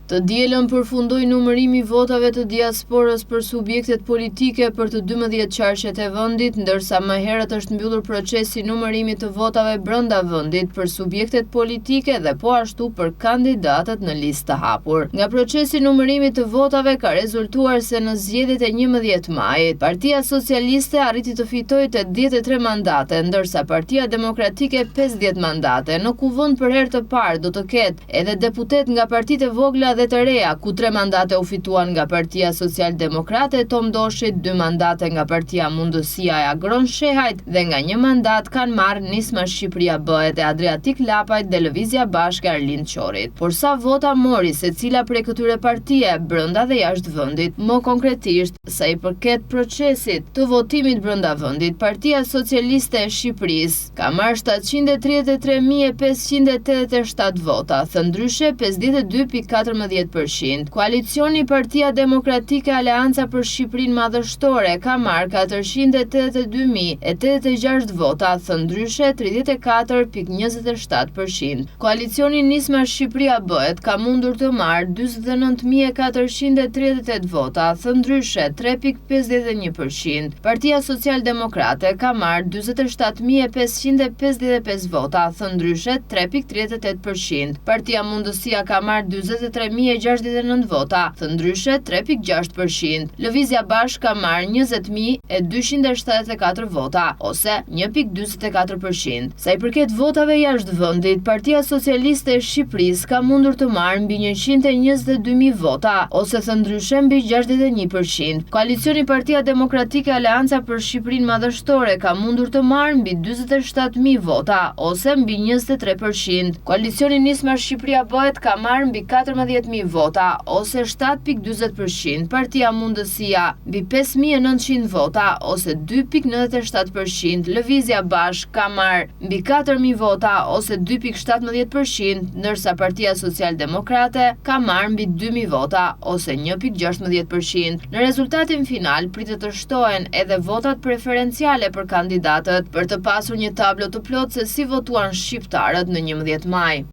Të dielën përfundoi numërimi votave të diasporës për subjektet politike për të 12 qarqet e vendit, ndërsa më herët është mbyllur procesi numërimit të votave brenda vendit për subjektet politike dhe po ashtu për kandidatët në listë të hapur. Nga procesi numërimit të votave ka rezultuar se në zgjedhjet e 11 majit, Partia Socialiste arriti të fitojë 83 mandate, ndërsa Partia Demokratike 50 mandate. Në kuvend për herë të parë do të ketë edhe deputet nga partitë e vogla dhe të reja, ku 3 mandate u fituan nga Partia Social-Demokrate Tom Doshit, 2 mandate nga Partia Mundësia e Agron Shehajt dhe nga 1 mandat kanë marrë Nisma Shqipëria Bëhet e Adriatik Lapajt dhe Lëvizja Bashke Arlind Qorit. Por sa vota mori secila prej këtyre partie brenda dhe jashtë vendit? Më konkretisht, sa i përket procesit të votimit brenda vendit, Partia Socialiste e Shqipërisë ka marrë 733.587 vota, thëndryshe 52.14%. Koalicioni Partia Demokratike Aleanca për Shqipërinë Madhështore ka marrë 482.086 vota, thëndryshe 34.27%. Koalicioni Nisma Shqipëria Bëhet ka mundur të marrë 49.438 vota, thëndryshe 3.51%. Partia Social-Demokrate ka marrë 47.555 vota, thëndryshe 3.38%. Partia Mundësia ka marrë 43.069 vota, thëndryshe 3.6%. Lëvizja Bashk ka marrë 20.274 vota, ose 1.44%. Sa i përket votave jashtë vendit, Partia Socialiste e Shqipërisë ka mundur të marrë mbi 122.000 vota, ose thëndryshe mbi 61%. Koalicioni Partia Demokratike Aleanca për Shqipërinë Madhështore ka mundur të marrë mbi 47.000 vota, ose mbi 23%. Koalicioni Nisma Shqipëria Bëhet ka marrë mbi 14.000 vota, ose 7.40%. Partia Mundësia mbi 5.900 vota, ose 2.97%. Lëvizja Bashk ka marrë mbi 4.000 vota, ose 2.17%, ndërsa Partia Social-Demokrate ka marrë mbi 2.000 vota, ose 1.16%. Në rezultatin final, pritet të shtohen edhe votat preferenciale për kandidatët për të pasur një tablo të plotë se si votuan shqiptarët në 11 maj.